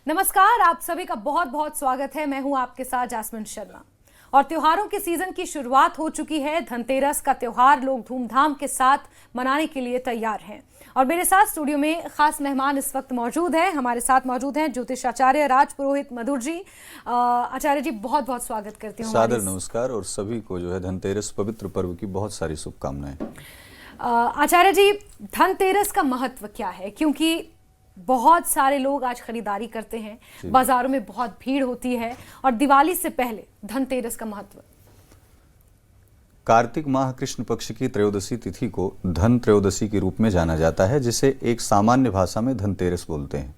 नमस्कार, आप सभी का बहुत बहुत स्वागत है। मैं हूं आपके साथ जैस्मिन शर्मा। और त्योहारों के सीजन की शुरुआत हो चुकी है। धनतेरस का त्योहार लोग धूमधाम के साथ मनाने के लिए तैयार हैं। और मेरे साथ स्टूडियो में खास मेहमान इस वक्त मौजूद हैं। हमारे साथ मौजूद हैं ज्योतिष आचार्य राज पुरोहित मधुर जी। आचार्य जी, बहुत बहुत स्वागत करती हूँ। सादर नमस्कार और सभी को जो है धनतेरस पवित्र पर्व की बहुत सारी शुभकामनाएं। आचार्य जी, धनतेरस का महत्व क्या है? क्योंकि बहुत सारे लोग आज खरीदारी करते हैं, बाजारों में बहुत भीड़ होती है, और दिवाली से पहले धनतेरस का महत्व। कार्तिक माह कृष्ण पक्ष की त्रयोदशी तिथि को धन त्रयोदशी के रूप में जाना जाता है, जिसे एक सामान्य भाषा में धनतेरस बोलते हैं।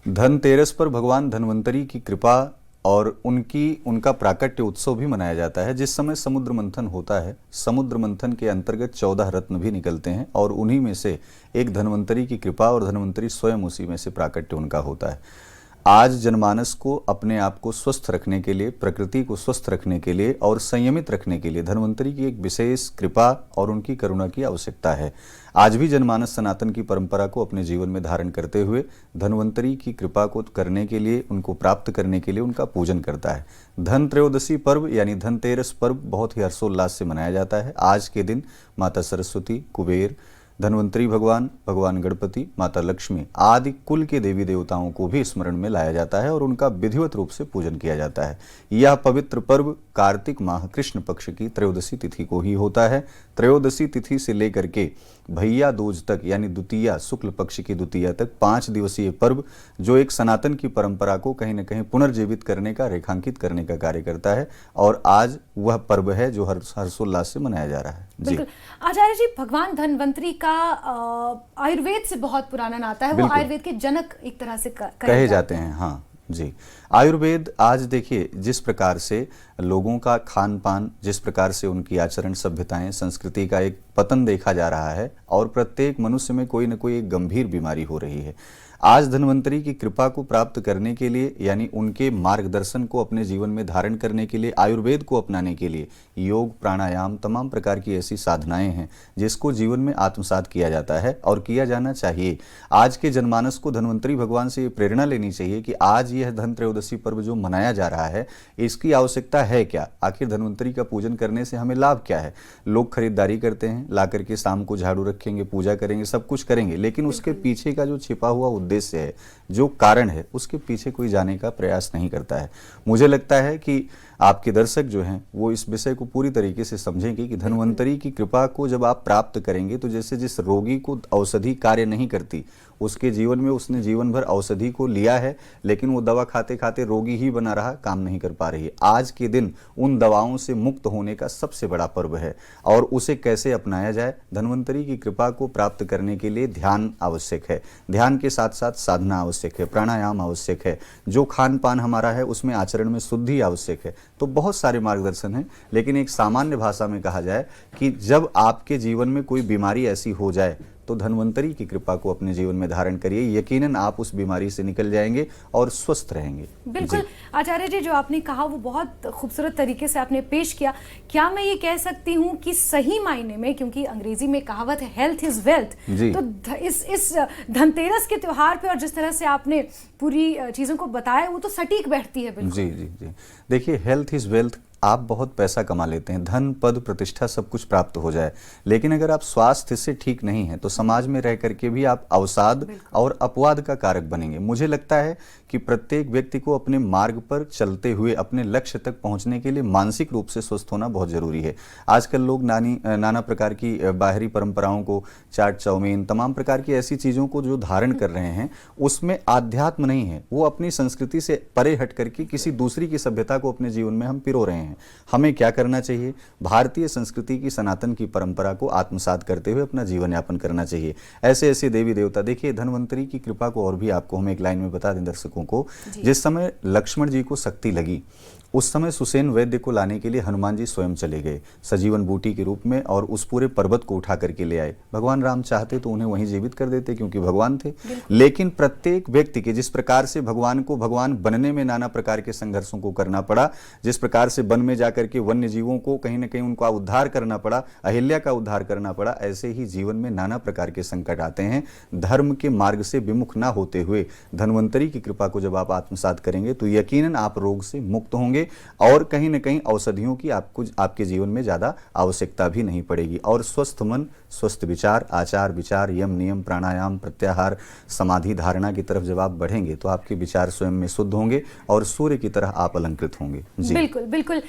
धनतेरस पर भगवान धन्वंतरी की कृपा और उनका प्राकट्य उत्सव भी मनाया जाता है। जिस समय समुद्र मंथन होता है, समुद्र मंथन के अंतर्गत 14 रत्न भी निकलते हैं और उन्हीं में से एक धन्वंतरी की कृपा, और धन्वंतरी स्वयं उसी में से प्राकट्य उनका होता है। आज जनमानस को अपने आप को स्वस्थ रखने के लिए, प्रकृति को स्वस्थ रखने के लिए और संयमित रखने के लिए धन्वंतरी की एक विशेष कृपा और उनकी करुणा की आवश्यकता है। आज भी जनमानस सनातन की परंपरा को अपने जीवन में धारण करते हुए धन्वंतरी की कृपा को करने के लिए, उनको प्राप्त करने के लिए उनका पूजन करता है। धन त्रयोदशी पर्व यानी धनतेरस पर्व बहुत ही हर्षोल्लास से मनाया जाता है। आज के दिन माता सरस्वती, कुबेर, धन्वंतरी भगवान, भगवान गणपति, माता लक्ष्मी आदि कुल के देवी देवताओं को भी स्मरण में लाया जाता है और उनका विधिवत रूप से पूजन किया जाता है। यह पवित्र पर्व कार्तिक माह कृष्ण पक्ष की त्रयोदशी तिथि को ही होता है। त्रयोदशी तिथि से लेकर के भैया दूज तक यानी द्वितीया, शुक्ल पक्ष की द्वितीया तक 5 दिवसीय पर्व, जो एक सनातन की परंपरा को कहीं न कहीं पुनर्जीवित करने का, रेखांकित करने का कार्य करता है। और आज वह पर्व है जो हर्षोल्लास से मनाया जा रहा है। बिल्कुल आचार्य जी, भगवान धन्वंतरी का आयुर्वेद से बहुत पुराना नाता है। वो आयुर्वेद के जनक एक तरह से कहे जाते हैं। हाँ जी, आयुर्वेद आज देखिए जिस प्रकार से लोगों का खान पान, जिस प्रकार से उनकी आचरण, सभ्यताएं, संस्कृति का एक पतन देखा जा रहा है और प्रत्येक मनुष्य में कोई न कोई एक गंभीर बीमारी हो रही है। आज धन्वंतरी की कृपा को प्राप्त करने के लिए, यानी उनके मार्गदर्शन को अपने जीवन में धारण करने के लिए, आयुर्वेद को अपनाने के लिए योग, प्राणायाम, तमाम प्रकार की ऐसी साधनाएं हैं जिसको जीवन में आत्मसात किया जाता है और किया जाना चाहिए। आज के जनमानस को धन्वंतरी भगवान से ये प्रेरणा लेनी चाहिए कि आज यह धन त्रयोदशी पर्व जो मनाया जा रहा है, इसकी आवश्यकता है क्या? आखिर धन्वंतरी का पूजन करने से हमें लाभ क्या है? लोग खरीदारी करते हैं, ला करके शाम को झाड़ू रखेंगे, पूजा करेंगे, सब कुछ करेंगे, लेकिन उसके पीछे का जो छिपा हुआ उद्देश्य है, जो कारण है, उसके पीछे कोई जाने का प्रयास नहीं करता है। मुझे लगता है कि आपके दर्शक जो हैं वो इस विषय को पूरी तरीके से समझेंगे कि धन्वंतरी की कृपा को जब आप प्राप्त करेंगे तो जैसे जिस रोगी को औषधि कार्य नहीं करती, उसके जीवन में उसने जीवन भर औषधि को लिया है लेकिन वो दवा खाते खाते रोगी ही बना रहा, काम नहीं कर पा रही है। आज के दिन उन दवाओं से मुक्त होने का सबसे बड़ा पर्व है। और उसे कैसे अपनाया जाए? धन्वंतरी की कृपा को प्राप्त करने के लिए ध्यान आवश्यक है, ध्यान के साथ साथ साधना आवश्यक है, प्राणायाम आवश्यक है, जो खान पान हमारा है उसमें आचरण में शुद्धि आवश्यक है। तो बहुत सारे मार्गदर्शन हैं, लेकिन एक सामान्य भाषा में कहा जाए कि जब आपके जीवन में कोई बीमारी ऐसी हो जाए तो धन्वंतरी की कृपा को अपने जीवन में धारण करिए, यकीनन आप उस बीमारी से निकल जाएंगे और स्वस्थ रहेंगे। बिल्कुल आचार्य जी, जो आपने कहा वो बहुत खूबसूरत तरीके से आपने पेश किया। क्या मैं ये कह सकती हूँ कि सही मायने में, क्योंकि अंग्रेजी में कहावत है हेल्थ इज वेल्थ, तो इस धनतेरस के त्योहार पे और जिस तरह से आपने पूरी चीजों को बताया वो तो सटीक बैठती है। बिल्कुल जी जी जी, देखिए हेल्थ इज वेल्थ। आप बहुत पैसा कमा लेते हैं, धन, पद, प्रतिष्ठा सब कुछ प्राप्त हो जाए, लेकिन अगर आप स्वास्थ्य से ठीक नहीं हैं तो समाज में रह करके भी आप अवसाद और अपवाद का कारक बनेंगे। मुझे लगता है कि प्रत्येक व्यक्ति को अपने मार्ग पर चलते हुए अपने लक्ष्य तक पहुंचने के लिए मानसिक रूप से स्वस्थ होना बहुत जरूरी है। आजकल लोग नाना प्रकार की बाहरी परंपराओं को, चाट चाउमीन, तमाम प्रकार की ऐसी चीजों को जो धारण कर रहे हैं, उसमें आध्यात्म नहीं है। वो अपनी संस्कृति से परे हट करके किसी दूसरी की सभ्यता को अपने जीवन में हम पिरो रहे हैं। हमें क्या करना चाहिए? भारतीय संस्कृति की, सनातन की परंपरा को आत्मसात करते हुए अपना जीवन यापन करना चाहिए। ऐसे ऐसे देवी देवता, देखिए धन्वंतरी की कृपा को और भी आपको हम एक लाइन में बता दें दर्शकों को। जिस समय लक्ष्मण जी को शक्ति लगी, उस समय सुसेन वैद्य को लाने के लिए हनुमान जी स्वयं चले गए सजीवन बूटी के रूप में और उस पूरे पर्वत को उठा करके ले आए। भगवान राम चाहते तो उन्हें वहीं जीवित कर देते क्योंकि भगवान थे, लेकिन प्रत्येक व्यक्ति के जिस प्रकार से भगवान को भगवान बनने में नाना प्रकार के संघर्षों को करना पड़ा, जिस प्रकार से वन वन में जाकर के वन्य जीवों को कहीं ना कहीं उनका उद्धार करना पड़ा, अहिल्या का उद्धार करना पड़ा। ऐसे ही जीवन में नाना प्रकार के संकट आते हैं। धर्म के मार्ग से विमुख ना होते हुए धन्वंतरी की कृपा को जब आप आत्मसात करेंगे तो यकीनन आप रोग से मुक्त होंगे और कहीं ना कहीं औषधियों की आपको आपके जीवन में ज्यादा आवश्यकता भी नहीं पड़ेगी। और स्वस्थ मन, स्वस्थ विचार, आचार विचार, यम नियम, प्राणायाम, प्रत्याहार, समाधि, धारणा की तरफ जब आप बढ़ेंगे तो आपके विचार स्वयं में शुद्ध होंगे और सूर्य की तरह आप अलंकृत होंगे। जी बिल्कुल बिल्कुल।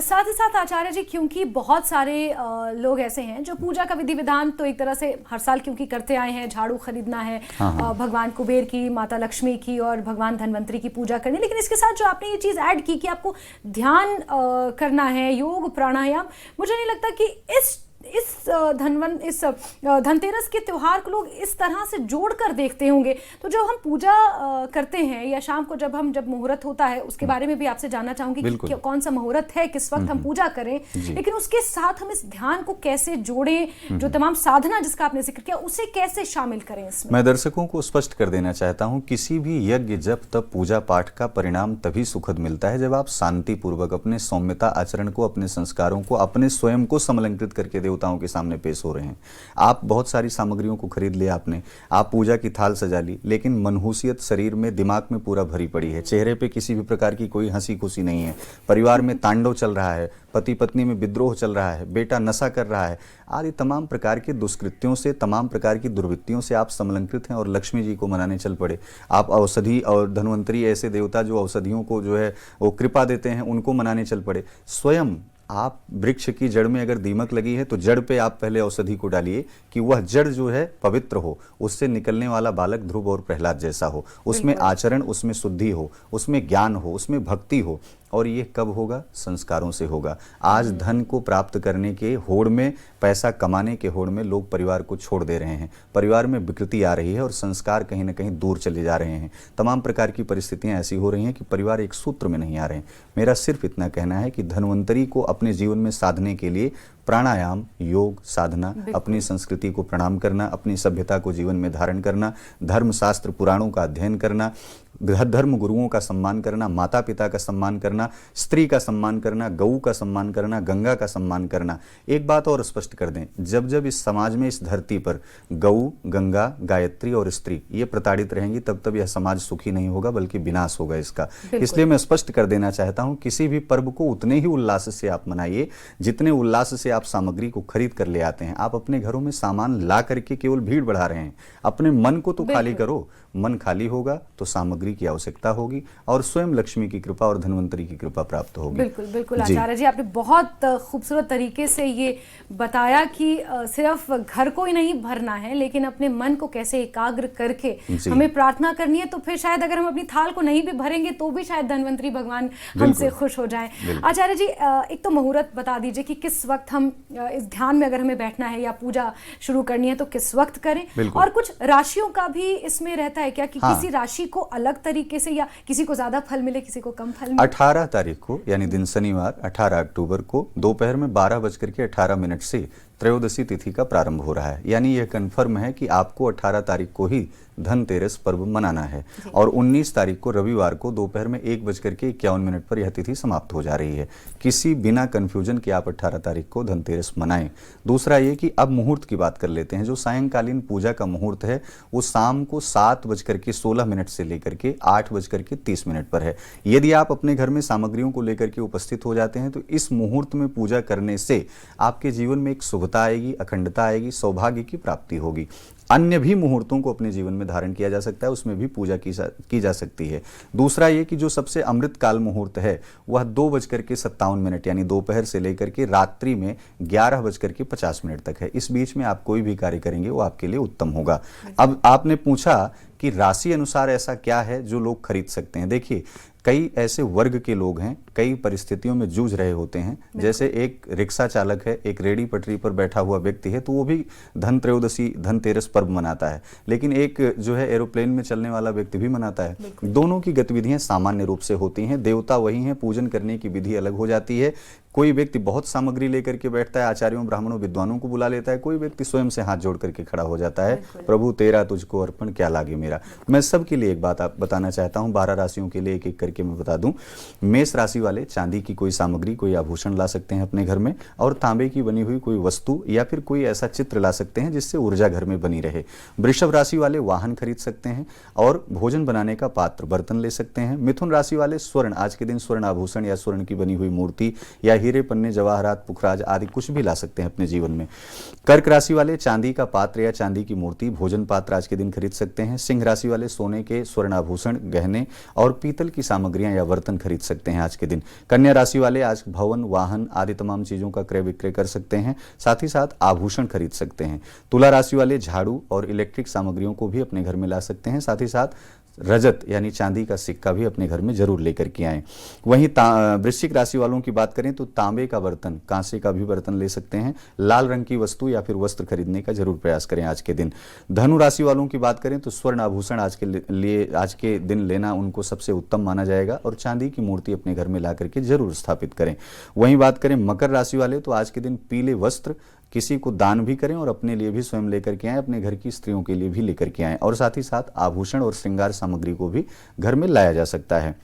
साथ ही साथ आचार्य जी, क्योंकि बहुत सारे लोग ऐसे हैं जो पूजा का विधि विधान तो एक तरह से हर साल क्योंकि करते आए हैं, झाड़ू खरीदना है, भगवान कुबेर की, माता लक्ष्मी की और भगवान धन्वंतरी की पूजा करनी, लेकिन इसके साथ जो आपने ये चीज ऐड की कि आपको ध्यान करना है, योग प्राणायाम, मुझे नहीं लगता कि इस धनतेरस के त्योहार को लोग इस तरह से जोड़कर देखते होंगे। तो जो हम पूजा करते हैं या शाम को जब मुहूर्त होता है, उसके बारे में भी आपसे जानना चाहूंगी कि कौन सा मुहूर्त है, किस वक्त हम पूजा करें, लेकिन उसके साथ हम इस ध्यान को कैसे जोड़ें, जो तमाम साधना जिसका आपने जिक्र किया उसे कैसे शामिल करें इसमें। मैं दर्शकों को स्पष्ट कर देना चाहता हूं, किसी भी यज्ञ जप तप पूजा पाठ का परिणाम तभी सुखद मिलता है जब आप शांति पूर्वक अपने सौम्यता आचरण को, अपने संस्कारों को, अपने स्वयं को समलंकृत करके देवताओं के सामने पेश हो रहे हैं। आप बहुत सारी सामग्रियों को खरीद लिया आपने, आप पूजा की थाल सजा ली, लेकिन मनहूसियत शरीर में, दिमाग में पूरा भरी पड़ी है। चेहरे पे किसी भी प्रकार की कोई हंसी खुशी नहीं है। परिवार में तांडव चल रहा है, पति पत्नी में विद्रोह चल रहा है, बेटा नशा कर रहा है, आदि तमाम प्रकार के दुष्कृत्यों से, तमाम प्रकार की दुर्वृत्तियों से आप समलंकृत हैं और लक्ष्मी जी को मनाने चल पड़े। आप औषधि और धन्वंतरी ऐसे देवता जो औषधियों को जो है वो कृपा देते हैं, उनको मनाने चल पड़े। स्वयं आप वृक्ष की जड़ में अगर दीमक लगी है तो जड़ पे आप पहले औषधि को डालिए कि वह जड़ जो है पवित्र हो, उससे निकलने वाला बालक ध्रुव और प्रहलाद जैसा हो, उसमें आचरण, उसमें शुद्धि हो, उसमें ज्ञान हो, उसमें भक्ति हो। और ये कब होगा? संस्कारों से होगा। आज धन को प्राप्त करने के होड़ में, पैसा कमाने के होड़ में लोग परिवार को छोड़ दे रहे हैं, परिवार में विकृति आ रही है और संस्कार कहीं ना कहीं दूर चले जा रहे हैं। तमाम प्रकार की परिस्थितियां ऐसी हो रही हैं कि परिवार एक सूत्र में नहीं आ रहे हैं। मेरा सिर्फ इतना कहना है कि धन्वंतरी को अपने जीवन में साधने के लिए प्राणायाम, योग, साधना, अपनी संस्कृति को प्रणाम करना, अपनी सभ्यता को जीवन में धारण करना, धर्म शास्त्र पुराणों का अध्ययन करना, धर्म गुरुओं का सम्मान करना, माता पिता का सम्मान करना, स्त्री का सम्मान करना, गऊ का सम्मान करना, गंगा का सम्मान करना। एक बात और स्पष्ट कर दें, जब जब इस समाज में, इस धरती पर गऊ, गंगा, गायत्री और स्त्री ये प्रताड़ित रहेंगी, तब तब यह समाज सुखी नहीं होगा बल्कि विनाश होगा इसका। इसलिए मैं स्पष्ट कर देना चाहता हूं, किसी भी पर्व को उतने ही उल्लास से आप मनाइए जितने उल्लास से आप सामग्री को खरीद कर ले आते हैं। आप अपने घरों में सामान ला करके केवल भीड़ बढ़ा रहे हैं। अपने मन को तो खाली करो। मन खाली होगा तो सामग्री की आवश्यकता होगी और स्वयं लक्ष्मी की कृपा और धन्वंतरी की कृपा प्राप्त होगी। बिल्कुल बिल्कुल आचार्य जी, आपने बहुत खूबसूरत तरीके से ये बताया कि सिर्फ घर को ही नहीं भरना है, लेकिन अपने मन को कैसे एकाग्र करके हमें प्रार्थना करनी है। तो फिर शायद अगर हम अपनी थाल को नहीं भी भरेंगे तो भी शायद धन्वंतरी भगवान हमसे खुश हो जाएं। आचार्य जी, एक तो मुहूर्त बता दीजिए कि किस वक्त हम इस ध्यान में अगर हमें बैठना है या पूजा शुरू करनी है तो किस वक्त करें, और कुछ राशियों का भी इसमें रहता है क्या कि किसी राशि को अलग तरीके से या किसी को ज्यादा फल मिले, किसी को कम फल मिले? 18 तारीख को यानी दिन शनिवार 18 अक्टूबर को दोपहर में 12:18 से त्रयोदशी तिथि का प्रारंभ हो रहा है। यानी यह कन्फर्म है कि आपको 18 तारीख को ही धनतेरस पर्व मनाना है और 19 तारीख को रविवार को दोपहर में 1:51 पर यह तिथि समाप्त हो जा रही है। किसी बिना कंफ्यूजन के आप 18 तारीख को धनतेरस मनाएं। दूसरा ये कि अब मुहूर्त की बात कर लेते हैं। जो सायंकालीन पूजा का मुहूर्त है वो शाम को 7:16 से लेकर के 8:30 पर है। यदि आप अपने घर में सामग्रियों को लेकर के उपस्थित हो जाते हैं तो इस मुहूर्त में पूजा करने से आपके जीवन में एक शुभता आएगी, अखंडता आएगी, सौभाग्य की प्राप्ति होगी। अन्य भी मुहूर्तों को अपने जीवन में धारण किया जा सकता है, उसमें भी पूजा की जा सकती है। दूसरा ये कि जो सबसे अमृत काल मुहूर्त है वह 2:57 यानी दोपहर से लेकर के रात्रि में 11:50 तक है। इस बीच में आप कोई भी कार्य करेंगे वो आपके लिए उत्तम होगा। अब आपने पूछा कि राशि अनुसार ऐसा क्या है जो लोग खरीद सकते हैं। देखिए, कई ऐसे वर्ग के लोग हैं, कई परिस्थितियों में जूझ रहे होते हैं। जैसे एक रिक्शा चालक है, एक रेडी पटरी पर बैठा हुआ व्यक्ति है, तो वो भी धनत्रयोदशी, धनतेरस पर्व मनाता है। लेकिन एक जो है एरोप्लेन में चलने वाला व्यक्ति भी मनाता है। दोनों की गतिविधियां सामान्य रूप से होती हैं। देवता वही हैं, पूजन करने की विधि अलग हो जाती है। कोई व्यक्ति बहुत सामग्री लेकर के बैठता है, आचार्यों, ब्राह्मणों, विद्वानों को बुला लेता है। कोई व्यक्ति स्वयं से हाथ जोड़ करके खड़ा हो जाता है, प्रभु तेरा तुझको अर्पण क्या लागे मेरा। मैं सबके लिए एक बात आप बताना चाहता हूँ, 12 राशियों के लिए एक एक करके करके मैं बता दूं, मेष राशि वाले चांदी की कोई सामग्री, कोई आभूषण ला सकते हैं अपने घर में, और तांबे की बनी हुई कोई वस्तु या फिर कोई ऐसा चित्र ला सकते हैं जिससे ऊर्जा घर में बनी रहे। वृषभ राशि वाले वाहन खरीद सकते हैं और भोजन बनाने का पात्र, बर्तन ले सकते हैं। मिथुन राशि वाले स्वर्ण, आज के दिन स्वर्ण आभूषण या स्वर्ण की बनी हुई मूर्ति या हीरे पन्ने जवाहरात पुखराज आदि कुछ भी ला सकते हैं अपने जीवन में। कर्क राशि वाले चांदी का पात्र या चांदी की मूर्ति, भोजन पात्र आज के दिन खरीद सकते हैं। सिंह राशि वाले सोने के स्वर्ण आभूषण, गहने और पीतल की सामग्रियां या बर्तन खरीद सकते हैं आज के दिन। कन्या राशि वाले आज भवन, वाहन आदि तमाम चीजों का क्रय विक्रय कर सकते हैं, साथ ही साथ आभूषण खरीद सकते हैं। तुला राशि वाले झाड़ू और इलेक्ट्रिक सामग्रियों को भी अपने घर में ला सकते हैं, साथ ही साथ रजत यानी चांदी का सिक्का भी अपने घर में जरूर लेकर के आएं। वहीं वृश्चिक राशि वालों की बात करें तो तांबे का बर्तन, कांसे का भी बर्तन ले सकते हैं। लाल रंग की वस्तु या फिर वस्त्र खरीदने का जरूर प्रयास करें आज के दिन। धनु राशि वालों की बात करें तो स्वर्ण आभूषण आज के दिन लेना उनको सबसे उत्तम माना जाएगा और चांदी की मूर्ति अपने घर में ला करके जरूर स्थापित करें। वहीं बात करें मकर राशि वाले तो आज के दिन पीले वस्त्र किसी को दान भी करें और अपने लिए भी स्वयं लेकर के आए, अपने घर की स्त्रियों के लिए भी लेकर के आए, और साथ ही साथ आभूषण और श्रृंगार सामग्री को भी घर में लाया जा सकता है।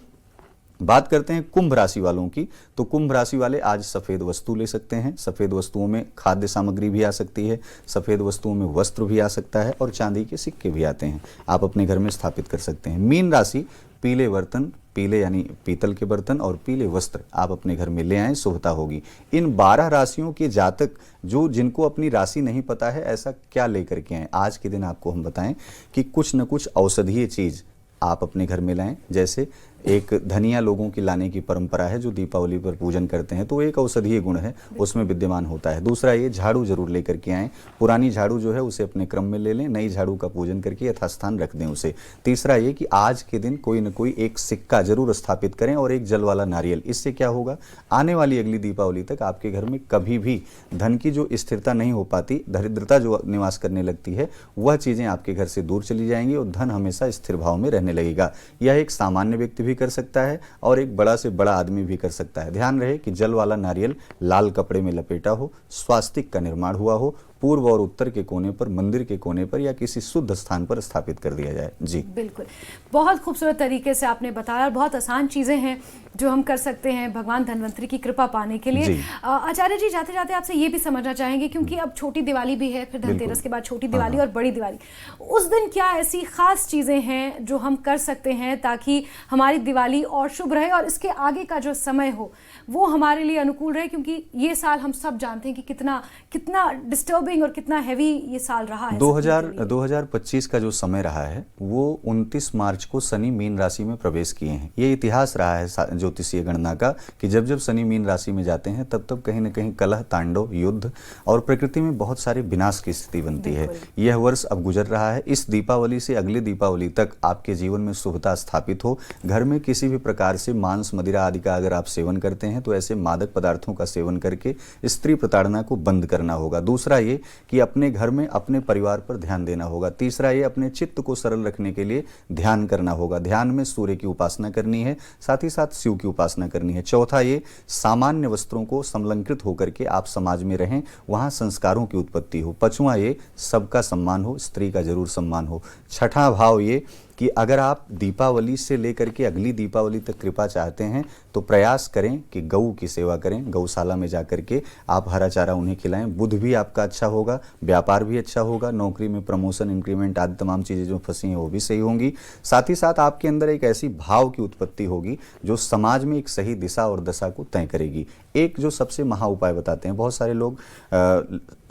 बात करते हैं कुंभ राशि वालों की, तो कुंभ राशि वाले आज सफेद वस्तु ले सकते हैं। सफेद वस्तुओं में खाद्य सामग्री भी आ सकती है, सफेद वस्तुओं में वस्त्र भी आ सकता है और चांदी के सिक्के भी आते हैं, आप अपने घर में स्थापित कर सकते हैं। मीन राशि, पीले बर्तन, पीले यानी पीतल के बर्तन और पीले वस्त्र आप अपने घर में ले आएं, शुभता होगी। इन 12 राशियों के जातक जिनको अपनी राशि नहीं पता है, ऐसा क्या लेकर के आए, आज के दिन आपको हम बताएं कि कुछ न कुछ औषधीय चीज आप अपने घर में लाएं। जैसे एक धनिया लोगों की लाने की परंपरा है जो दीपावली पर पूजन करते हैं, तो एक औषधीय गुण है उसमें विद्यमान होता है। दूसरा, ये झाड़ू जरूर लेकर के आएं। पुरानी झाड़ू जो है उसे अपने क्रम में ले लें, नई झाड़ू का पूजन करके यथास्थान रख दें उसे। तीसरा ये कि आज के दिन कोई न कोई एक सिक्का जरूर स्थापित करें और एक जल वाला नारियल। इससे क्या होगा, आने वाली अगली दीपावली तक आपके घर में कभी भी धन की जो स्थिरता नहीं हो पाती, दरिद्रता जो निवास करने लगती है, वह चीजें आपके घर से दूर चली जाएंगी और धन हमेशा स्थिर भाव में रहने लगेगा। यह एक सामान्य व्यक्ति कर सकता है और एक बड़ा से बड़ा आदमी भी कर सकता है। ध्यान रहे कि जल वाला नारियल लाल कपड़े में लपेटा हो, स्वास्तिक का निर्माण हुआ हो, पूर्व और उत्तर के कोने पर, मंदिर के कोने पर या किसी शुद्ध स्थान पर स्थापित कर दिया जाए। जी बिल्कुल, बहुत खूबसूरत तरीके से आपने बताया। बहुत आसान चीजें हैं जो हम कर सकते हैं भगवान धन्वंतरी की कृपा पाने के लिए। आचार्य जी, जाते जाते आपसे ये भी समझना चाहेंगे, क्योंकि अब छोटी दिवाली भी है, फिर धनतेरस के बाद छोटी दिवाली और बड़ी दिवाली, उस दिन क्या ऐसी खास चीजें हैं जो हम कर सकते हैं ताकि हमारी दिवाली और शुभ रहे और इसके आगे का जो समय हो वो हमारे लिए अनुकूल रहे, क्योंकि ये साल हम सब जानते हैं कि कितना डिस्टर्बिंग और कितना हैवी ये साल रहा है। 2025 का जो समय रहा है वो 29 मार्च को शनि मीन राशि में प्रवेश किए हैं। ये इतिहास रहा है ज्योतिषीय गणना का कि जब जब शनि मीन राशि में जाते हैं तब तब कहीं न कहीं कलह, तांडव, युद्ध और प्रकृति में बहुत सारे विनाश की स्थिति बनती है। यह वर्ष अब गुजर रहा है। इस दीपावली से अगले दीपावली तक आपके जीवन में शुभता स्थापित हो। घर में किसी भी प्रकार से मांस, मदिरा आदि का अगर आप सेवन करते हैं तो ऐसे मादक पदार्थों का सेवन करके स्त्री प्रताड़ना को बंद करना होगा। दूसरा ये कि अपने घर में अपने परिवार पर ध्यान देना होगा। तीसरा ये अपने चित्त को सरल रखने के लिए ध्यान करना होगा। ध्यान में सूर्य की उपासना करनी है, साथ ही साथ शिव की उपासना करनी है। चौथा ये सामान्य वस्त्रों को समलंकृत होकर के आप समाज में रहें, वहां संस्कारों की उत्पत्ति हो। पांचवा ये सबका सम्मान हो, स्त्री का जरूर सम्मान हो। छठा भाव ये कि अगर आप दीपावली से लेकर के अगली दीपावली तक कृपा चाहते हैं तो प्रयास करें कि गऊ की सेवा करें, गौशाला में जाकर के आप हरा चारा उन्हें खिलाएं। बुध भी आपका अच्छा होगा, व्यापार भी अच्छा होगा, नौकरी में प्रमोशन, इंक्रीमेंट आदि तमाम चीज़ें जो फंसी हैं वो भी सही होंगी। साथ ही साथ आपके अंदर एक ऐसी भाव की उत्पत्ति होगी जो समाज में एक सही दिशा और दशा को तय करेगी। एक जो सबसे महा उपाय बताते हैं, बहुत सारे लोग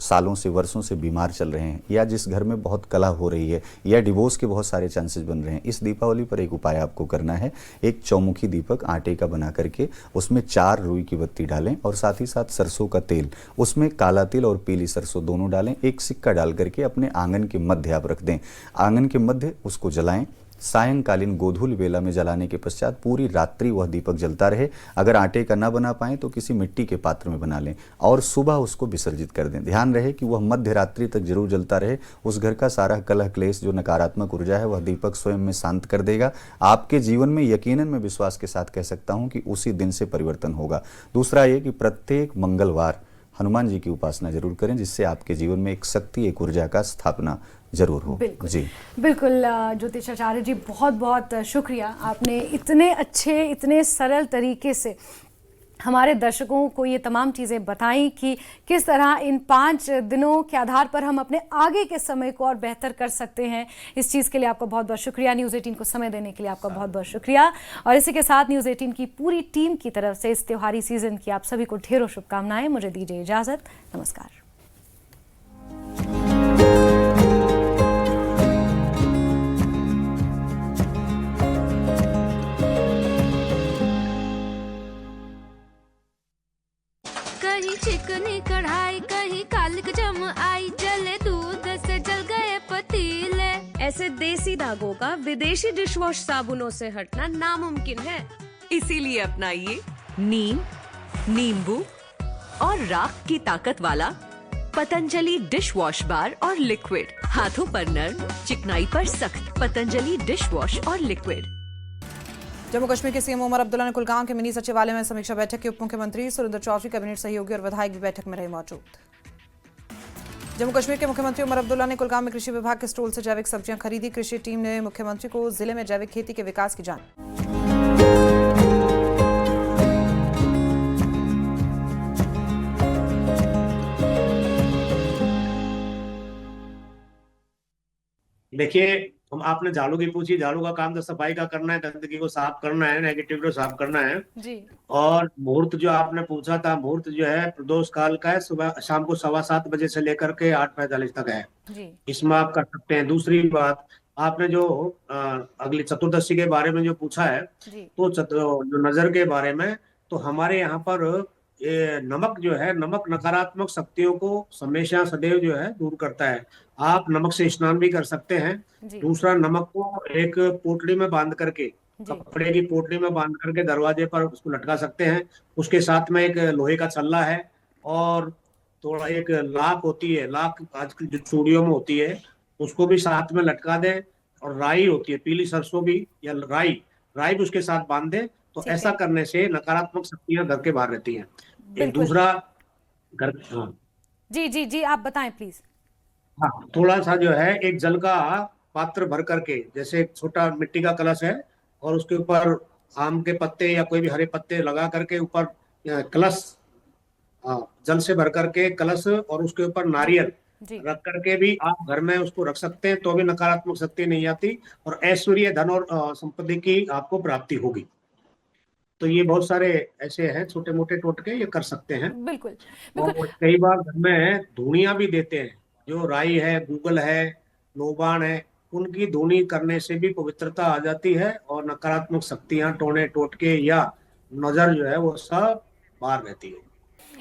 सालों से, वर्षों से बीमार चल रहे हैं, या जिस घर में बहुत कलह हो रही है, या डिवोर्स के बहुत सारे चांसेस बन रहे हैं, इस दीपावली पर एक उपाय आपको करना है। एक चौमुखी दीपक आटे का बना करके उसमें 4 रुई की बत्ती डालें और साथ ही साथ सरसों का तेल, उसमें काला तिल और पीली सरसों दोनों डालें। एक सिक्का डाल करके अपने आंगन के मध्य आप रख दें। आंगन के मध्य उसको जलाएं। सायंकालीन गोधूल वेला में जलाने के पश्चात पूरी रात्रि वह दीपक जलता रहे। अगर आटे का ना बना पाएं तो किसी मिट्टी के पात्र में बना लें और सुबह उसको विसर्जित कर दें। ध्यान रहे कि वह मध्य रात्रि तक जरूर जलता रहे। उस घर का सारा कलह क्लेश, जो नकारात्मक ऊर्जा है, वह दीपक स्वयं में शांत कर देगा। आपके जीवन में यकीनन मैं विश्वास के साथ कह सकता हूं कि उसी दिन से परिवर्तन होगा। दूसरा ये कि प्रत्येक मंगलवार हनुमान जी की उपासना जरूर करें, जिससे आपके जीवन में एक शक्ति, एक ऊर्जा का स्थापना जरूर हो। बिल्कुल जी बिल्कुल। ज्योतिष आचार्य जी, बहुत बहुत शुक्रिया, आपने इतने अच्छे, इतने सरल तरीके से हमारे दर्शकों को ये तमाम चीज़ें बताई कि किस तरह इन 5 दिनों के आधार पर हम अपने आगे के समय को और बेहतर कर सकते हैं। इस चीज़ के लिए आपका बहुत बहुत शुक्रिया। न्यूज़ 18 को समय देने के लिए आपका बहुत बहुत शुक्रिया। और इसी के साथ न्यूज़ 18 की पूरी टीम की तरफ से इस त्योहारी सीजन की आप सभी को ढेरों शुभकामनाएं। मुझे दीजिए इजाज़त, नमस्कार। कहीं चिकनी कढ़ाई, कहीं कालिक जम आई, जले दूध से जल गए पतीले। ऐसे देसी दागों का विदेशी डिशवॉश साबुनों से हटना नामुमकिन है। इसीलिए अपनाइए नीम, नींबू और राख की ताकत वाला पतंजलि डिश वॉश बार और लिक्विड। हाथों पर नर्म, चिकनाई पर सख्त। पतंजलि डिश वॉश और लिक्विड। जम्मू कश्मीर के सीएम उमर अब्दुल्ला ने कुलगाम के मिनी सचिवालय में समीक्षा बैठक की। उप मुख्यमंत्री सुरेंद्र चौधरी, कैबिनेट सहयोगी और विधायक भी बैठक में रहे मौजूद। जम्मू कश्मीर के मुख्यमंत्री उमर अब्दुल्ला ने कुलगाम में कृषि विभाग के स्टॉल से जैविक सब्जियां खरीदी। कृषि टीम ने मुख्यमंत्री को जिले में जैविक खेती के विकास की जानकारी। देखिए, हम आपने झाड़ू की पूछी। झाड़ू का काम तो सफाई का करना है, गंदगी को साफ करना है, नेगेटिव को साफ करना है जी। और मुहूर्त जो आपने पूछा था, मुहूर्त जो है प्रदोष काल का है, सुबह शाम को 7:15 बजे से लेकर के 8:45 तक है जी। इसमें आप कर सकते हैं। दूसरी बात, आपने जो अगली चतुर्दशी के बारे में जो पूछा है, जी। तो जो नजर के बारे में, तो हमारे यहाँ पर ये नमक जो है, नमक नकारात्मक शक्तियों को हमेशा सदैव जो है दूर करता है। आप नमक से स्नान भी कर सकते हैं। जी। दूसरा, नमक को एक पोटली में बांध करके, जी। कपड़े की पोटली में बांध करके दरवाजे पर उसको लटका सकते हैं। उसके साथ में एक लोहे का छल्ला है और थोड़ा एक लाख होती है, लाख आजकल जो चूड़ियों में होती है, उसको भी साथ में लटका दें। और राई होती है, पीली सरसों भी या राई, राई भी उसके साथ बांध दें। तो ठीक ऐसा है। करने से नकारात्मक शक्तियां घर के बाहर रहती हैं। एक बिल्कुल। दूसरा घर, हाँ जी जी जी, आप बताएं प्लीज। हाँ, थोड़ा सा जो है एक जल का पात्र भर करके, जैसे एक छोटा मिट्टी का कलश है और उसके ऊपर आम के पत्ते या कोई भी हरे पत्ते लगा करके ऊपर कलश, जल से भर करके कलश और उसके ऊपर नारियल जी। रख करके भी आप घर में उसको रख सकते हैं, तो भी नकारात्मक शक्ति नहीं आती और ऐश्वर्य, धन और संपत्ति की आपको प्राप्ति होगी। तो ये बहुत सारे ऐसे हैं छोटे मोटे टोटके, ये कर सकते हैं। बिल्कुल और बिल्कुल। कई बार घर में धुनिया भी देते हैं, जो राई है, गूगल है, नौबान है, उनकी धुनी करने से भी पवित्रता आ जाती है और नकारात्मक शक्तियां, टोने टोटके या नजर जो है वो सब बाहर रहती है।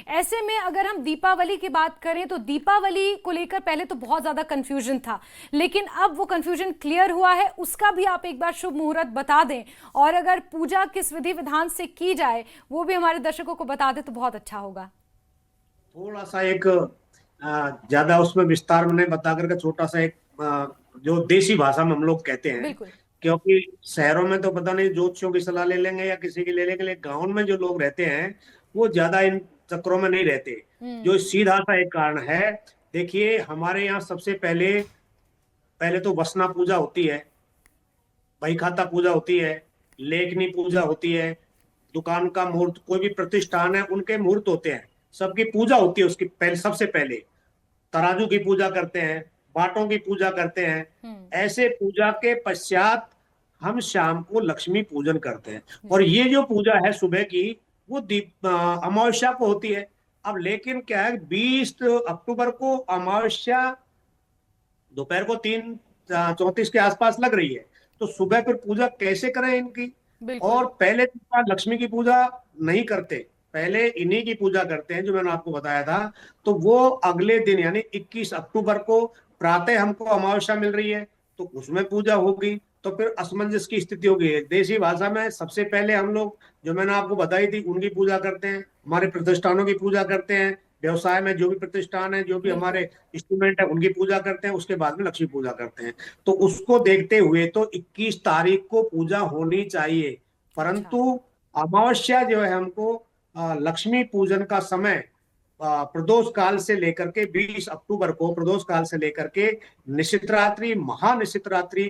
ऐसे में अगर हम दीपावली की बात करें तो दीपावली को लेकर पहले तो बहुत ज्यादा कंफ्यूजन था, लेकिन अब वो कंफ्यूजन क्लियर हुआ है। उसका भी आप एक बार शुभ मुहूर्त बता दें, और अगर पूजा किस विधि विधान से की जाए वो भी हमारे दर्शकों को बता दें तो बहुत अच्छा होगा। थोड़ा सा एक ज्यादा उसमें विस्तार में नहीं बता करके छोटा सा एक जो देसी भाषा में हम लोग कहते हैं, बिल्कुल। क्योंकि शहरों में तो पता नहीं ज्योतिषियों की सलाह ले लेंगे या किसी की ले लेंगे, गांव में जो लोग रहते हैं वो ज्यादा इन चक्रों में नहीं रहते। जो सीधा सा एक कारण है, देखिए हमारे यहाँ सबसे पहले तो वसना पूजा होती है, बही खाता पूजा होती है, लेखनी पूजा होती है, दुकान का मुहूर्त, कोई भी प्रतिष्ठान है उनके मुहूर्त होते हैं, सबकी पूजा होती है। उसकी पहले, सबसे पहले तराजू की पूजा करते हैं, बाटों की पूजा करते हैं। ऐसे पूजा के पश्चात हम शाम को लक्ष्मी पूजन करते हैं। और ये जो पूजा है सुबह की, वो अमावस्या को होती है। अब लेकिन क्या है, 20 अक्टूबर को अमावस्या दोपहर को 3:34 के आसपास लग रही है, तो सुबह फिर पूजा कैसे करें इनकी? और पहले लक्ष्मी की पूजा नहीं करते, पहले इन्हीं की पूजा करते हैं जो मैंने आपको बताया था। तो वो अगले दिन यानी 21 अक्टूबर को प्रातः हमको अमावस्या मिल रही है, तो उसमें पूजा होगी, तो फिर असमंजस की स्थिति होगी। देसी भाषा में सबसे पहले हम लोग जो मैंने आपको बताई थी उनकी पूजा करते हैं, हमारे प्रतिष्ठानों की पूजा करते हैं, व्यवसाय में जो भी प्रतिष्ठान है, जो भी हमारे इंस्ट्रूमेंट है उनकी पूजा करते हैं, उसके बाद में लक्ष्मी पूजा करते हैं। तो उसको देखते हुए तो 21 तारीख को पूजा होनी चाहिए, परंतु अमावस्या जो है हमको लक्ष्मी पूजन का समय प्रदोष काल से लेकर के 20 अक्टूबर को प्रदोष काल से लेकर के निशितरात्रि महानिशितरात्रि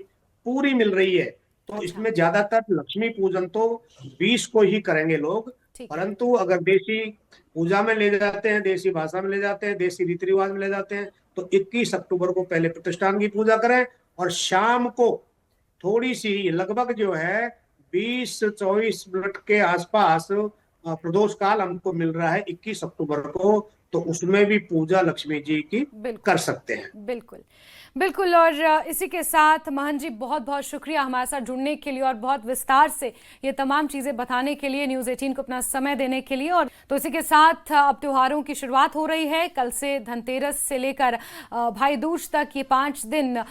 पूरी मिल रही है। तो इसमें ज्यादातर लक्ष्मी पूजन तो 20 को ही करेंगे लोग, परंतु अगर देसी पूजा में ले जाते हैं, देसी भाषा में ले जाते हैं, देसी रीति रिवाज में ले जाते हैं, तो 21 अक्टूबर को पहले प्रतिष्ठान की पूजा करें और शाम को थोड़ी सी लगभग जो है 20-24 मिनट के आसपास प्रदोष काल हमको मिल रहा है 21 अक्टूबर को, तो उसमें भी पूजा लक्ष्मी जी की कर सकते हैं। बिल्कुल बिल्कुल। और इसी के साथ महंत जी बहुत बहुत शुक्रिया हमारे साथ जुड़ने के लिए और बहुत विस्तार से ये तमाम चीज़ें बताने के लिए, न्यूज़ 18 को अपना समय देने के लिए। और तो इसी के साथ अब त्योहारों की शुरुआत हो रही है। कल से धनतेरस से लेकर भाई दूज तक ये 5 दिन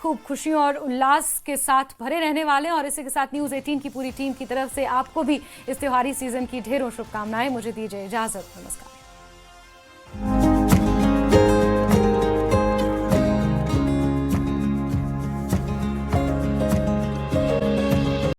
खूब खुशियों और उल्लास के साथ भरे रहने वाले हैं। और इसी के साथ न्यूज़ 18 की पूरी टीम की तरफ से आपको भी इस त्योहारी सीजन की ढेरों शुभकामनाएं। मुझे दीजिए इजाज़त, नमस्कार।